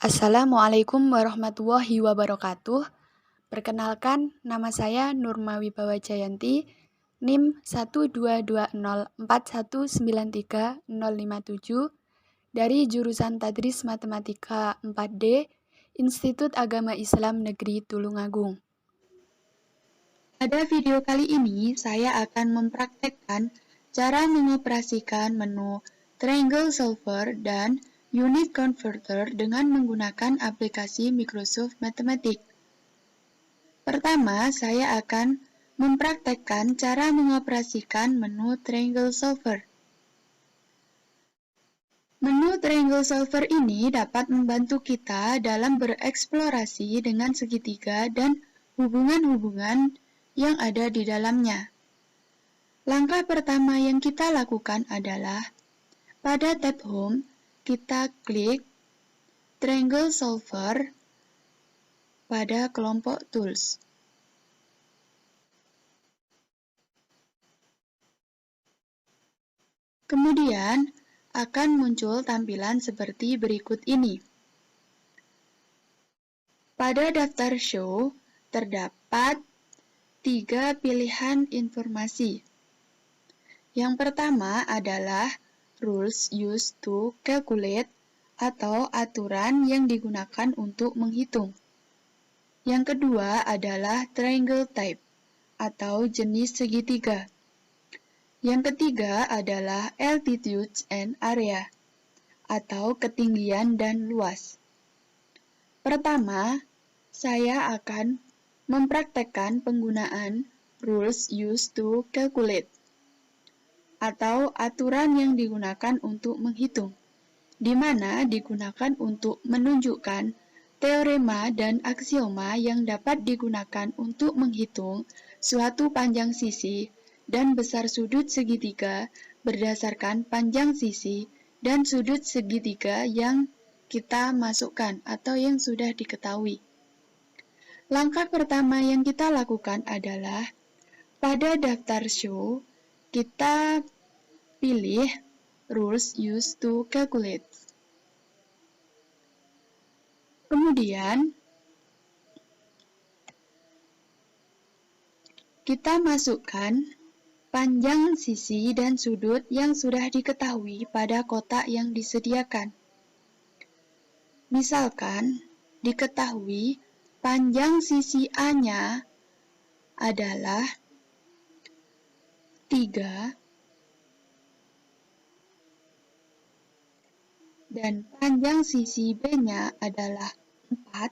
Assalamualaikum warahmatullahi wabarakatuh. Perkenalkan, nama saya Nurma Wibawa Jayanti, NIM 12204193057 dari jurusan Tadris Matematika 4D, Institut Agama Islam Negeri Tulungagung. Pada video kali ini, saya akan mempraktekkan cara mengoperasikan menu Triangle Solver dan Unit Converter dengan menggunakan aplikasi Microsoft Mathematics. Pertama, saya akan mempraktekkan cara mengoperasikan menu Triangle Solver. Menu Triangle Solver ini dapat membantu kita dalam bereksplorasi dengan segitiga dan hubungan-hubungan yang ada di dalamnya. Langkah pertama yang kita lakukan adalah pada tab Home, kita klik Triangle Solver pada kelompok Tools. Kemudian akan muncul tampilan seperti berikut ini. Pada daftar Show terdapat 3 pilihan informasi. Yang pertama adalah Rules used to calculate atau aturan yang digunakan untuk menghitung. Yang kedua adalah Triangle Type atau jenis segitiga. Yang ketiga adalah Altitude and Area atau ketinggian dan luas. Pertama, saya akan mempraktekkan penggunaan Rules used to calculate atau aturan yang digunakan untuk menghitung, di mana digunakan untuk menunjukkan teorema dan aksioma yang dapat digunakan untuk menghitung suatu panjang sisi dan besar sudut segitiga berdasarkan panjang sisi dan sudut segitiga yang kita masukkan atau yang sudah diketahui. Langkah pertama yang kita lakukan adalah pada daftar Show, kita pilih Rules used to calculate. Kemudian, kita masukkan panjang sisi dan sudut yang sudah diketahui pada kotak yang disediakan. Misalkan, diketahui panjang sisi A-nya adalah 3 dan panjang sisi B-nya adalah 4.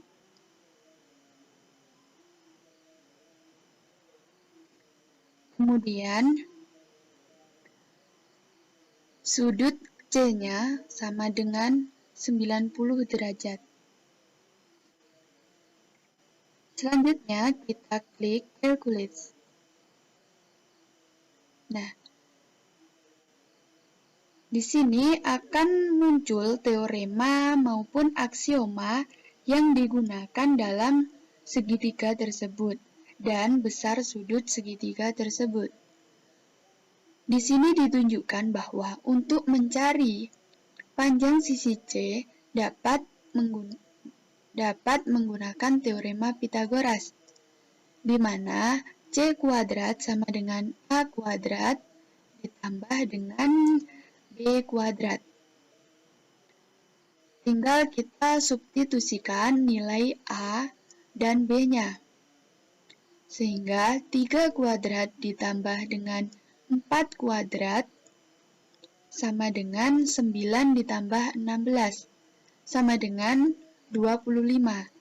Kemudian, sudut C-nya sama dengan 90 derajat. Selanjutnya, kita klik Calculate. Nah, di sini akan muncul teorema maupun aksioma yang digunakan dalam segitiga tersebut dan besar sudut segitiga tersebut. Di sini ditunjukkan bahwa untuk mencari panjang sisi C dapat menggunakan teorema Pythagoras, di mana C kuadrat sama dengan A kuadrat ditambah dengan B kuadrat. Tinggal kita substitusikan nilai A dan B-nya. Sehingga 3 kuadrat ditambah dengan 4 kuadrat sama dengan 9 ditambah 16 sama dengan 25.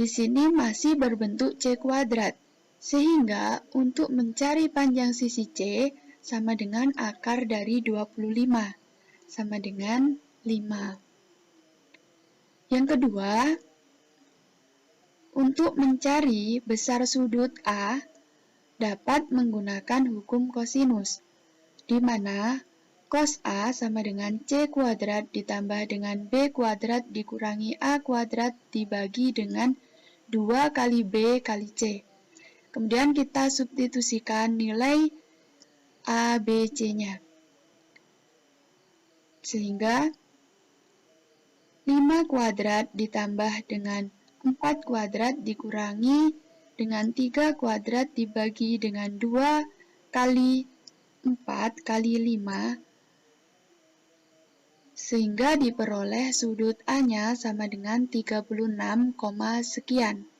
Di sini masih berbentuk C kuadrat, sehingga untuk mencari panjang sisi C sama dengan akar dari 25, sama dengan 5. Yang kedua, untuk mencari besar sudut A, dapat menggunakan hukum kosinus, di mana cos A sama dengan C kuadrat ditambah dengan B kuadrat dikurangi A kuadrat dibagi dengan 2 kali B kali C. Kemudian kita substitusikan nilai A, B, C-nya. Sehingga 5 kuadrat ditambah dengan 4 kuadrat dikurangi dengan 3 kuadrat dibagi dengan 2 kali 4 kali 5, sehingga diperoleh sudut A-nya sama dengan 36, sekian.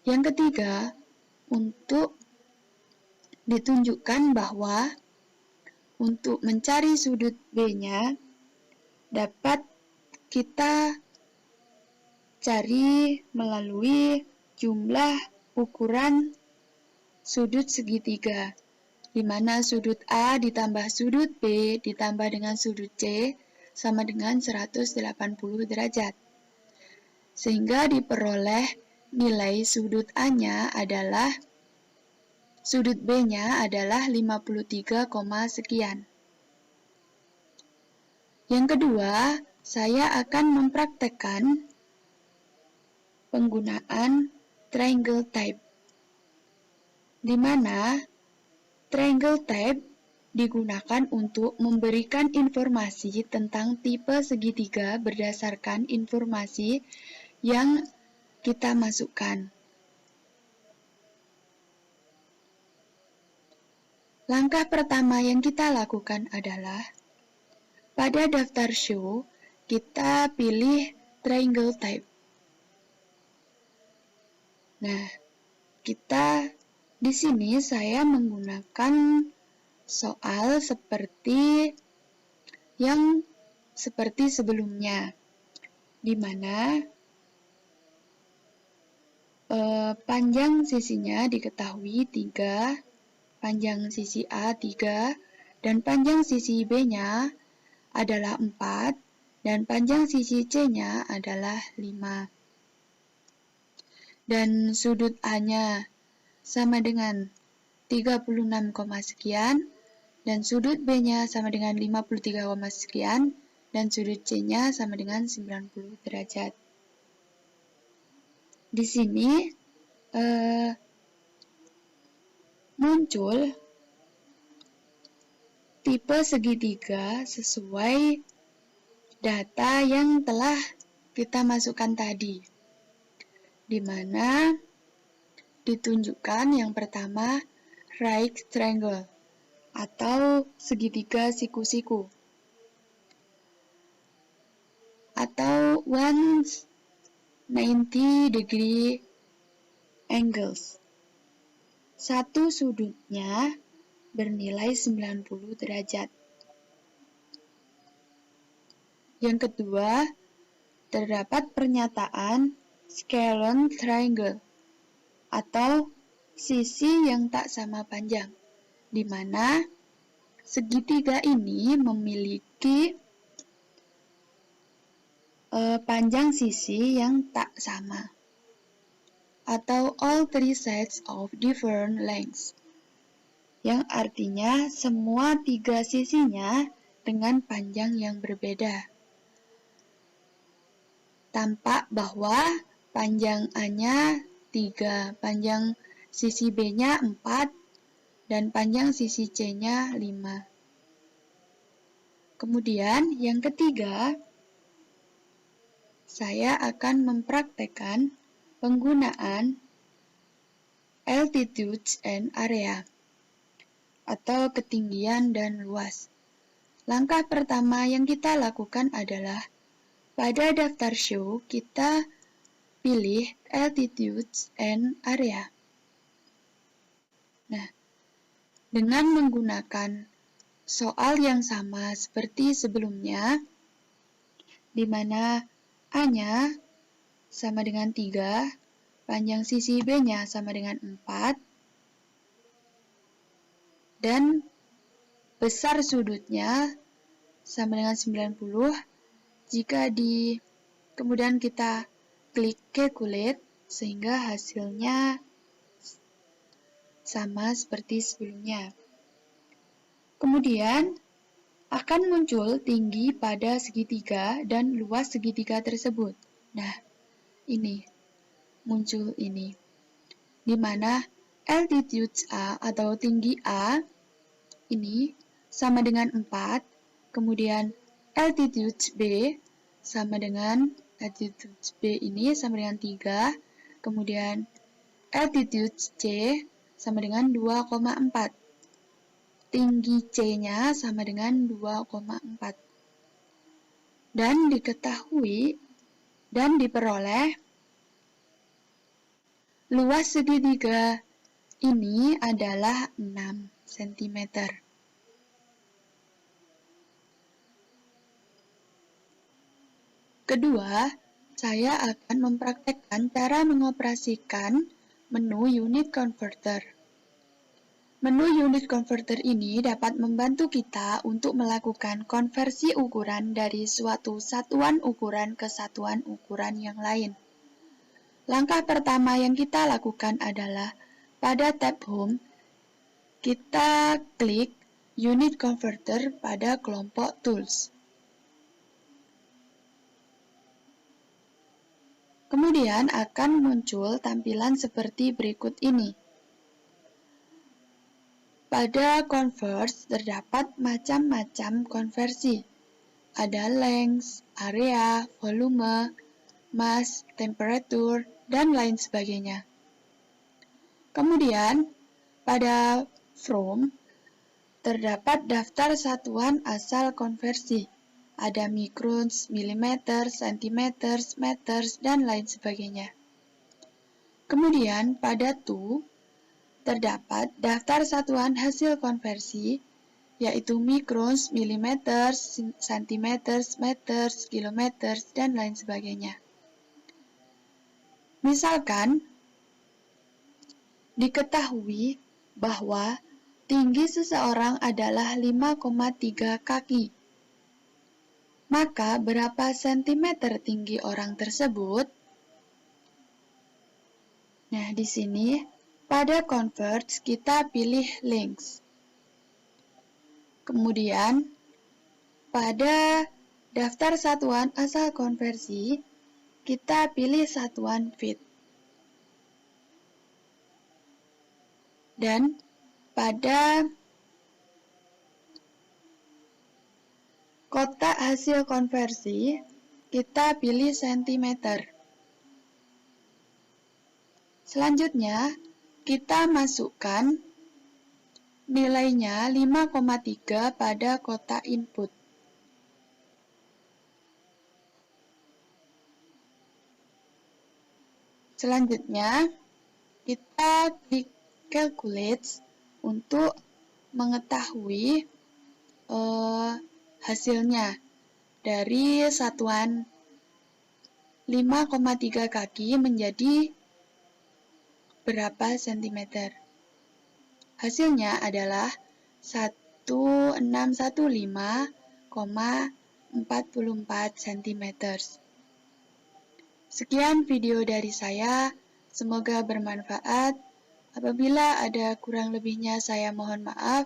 Yang ketiga, untuk ditunjukkan bahwa untuk mencari sudut B-nya dapat kita cari melalui jumlah ukuran sudut segitiga, di mana sudut A ditambah sudut B ditambah dengan sudut C sama dengan 180 derajat. Sehingga diperoleh nilai sudut A-nya adalah sudut B-nya adalah 53, sekian. Yang kedua, saya akan mempraktekkan penggunaan triangle type, di mana triangle type digunakan untuk memberikan informasi tentang tipe segitiga berdasarkan informasi yang kita masukkan. Langkah pertama yang kita lakukan adalah pada daftar show, kita pilih triangle type. Nah, di sini saya menggunakan soal seperti sebelumnya, di mana panjang sisinya diketahui 3, panjang sisi A 3, dan panjang sisi B-nya adalah 4, dan panjang sisi C-nya adalah 5. Dan sudut A-nya sama dengan 36, sekian, dan sudut B-nya sama dengan 53, sekian, dan sudut C-nya sama dengan 90 derajat. Di sini muncul tipe segitiga sesuai data yang telah kita masukkan tadi, di mana ditunjukkan yang pertama right triangle atau segitiga siku-siku, atau 190 degree angles. Satu sudutnya bernilai 90 derajat. Yang kedua, terdapat pernyataan scalene triangle atau sisi yang tak sama panjang, di mana segitiga ini memiliki panjang sisi yang tak sama, atau all three sides of different lengths, yang artinya semua tiga sisinya dengan panjang yang berbeda. Tampak bahwa panjang A-nya 3, panjang sisi B-nya 4, dan panjang sisi C-nya 5. Kemudian yang ketiga, saya akan mempraktekkan penggunaan altitude and area atau ketinggian dan luas. Langkah pertama yang kita lakukan adalah pada daftar show kita pilih altitude and area. Nah, dengan menggunakan soal yang sama seperti sebelumnya, di mana A-nya sama dengan 3, panjang sisi B-nya sama dengan 4, dan besar sudutnya sama dengan 90. Jika kemudian kita klik calculate, sehingga hasilnya sama seperti sebelumnya. Kemudian akan muncul tinggi pada segitiga dan luas segitiga tersebut. Nah, ini muncul ini, di mana altitude A atau tinggi A ini sama dengan 4, kemudian altitude B sama dengan altitude B ini sama dengan 3, kemudian altitude C sama dengan 2,4. Tinggi C-nya sama dengan 2,4. Dan diketahui dan diperoleh luas segitiga ini adalah 6 cm. Kedua, saya akan mempraktekkan cara mengoperasikan menu unit converter. Menu unit converter ini dapat membantu kita untuk melakukan konversi ukuran dari suatu satuan ukuran ke satuan ukuran yang lain. Langkah pertama yang kita lakukan adalah pada tab Home, kita klik Unit Converter pada kelompok Tools. Kemudian akan muncul tampilan seperti berikut ini. Pada Converse terdapat macam-macam konversi. Ada length, area, volume, mass, temperature, dan lain sebagainya. Kemudian, pada From terdapat daftar satuan asal konversi. Ada mikrons, milimeter, centimeter, meters, dan lain sebagainya. Kemudian, pada To terdapat daftar satuan hasil konversi, yaitu mikrons, milimeter, centimeter, meters, kilometer, dan lain sebagainya. Misalkan, diketahui bahwa tinggi seseorang adalah 5,3 kaki. Maka, berapa sentimeter tinggi orang tersebut? Nah, di sini, pada Converge, kita pilih Length. Kemudian, pada daftar satuan asal konversi, kita pilih satuan Feet. Dan pada kotak hasil konversi, kita pilih sentimeter. Selanjutnya, kita masukkan nilainya 5,3 pada kotak input. Selanjutnya, kita klik Calculate untuk mengetahui hasilnya dari satuan 5,3 kaki menjadi berapa sentimeter. Hasilnya adalah 1615,44 cm. Sekian video dari saya, semoga bermanfaat. Apabila ada kurang lebihnya saya mohon maaf.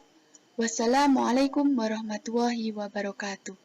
Wassalamualaikum warahmatullahi wabarakatuh.